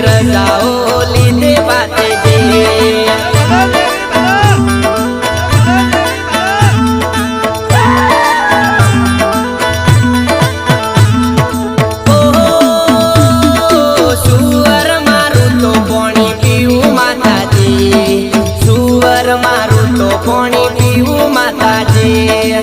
રજાઓ લીધે બાતે સુવર મારું તો પાણી પીવું માતાજી, સુવર મારું તો પાણી પીવું માતાજી.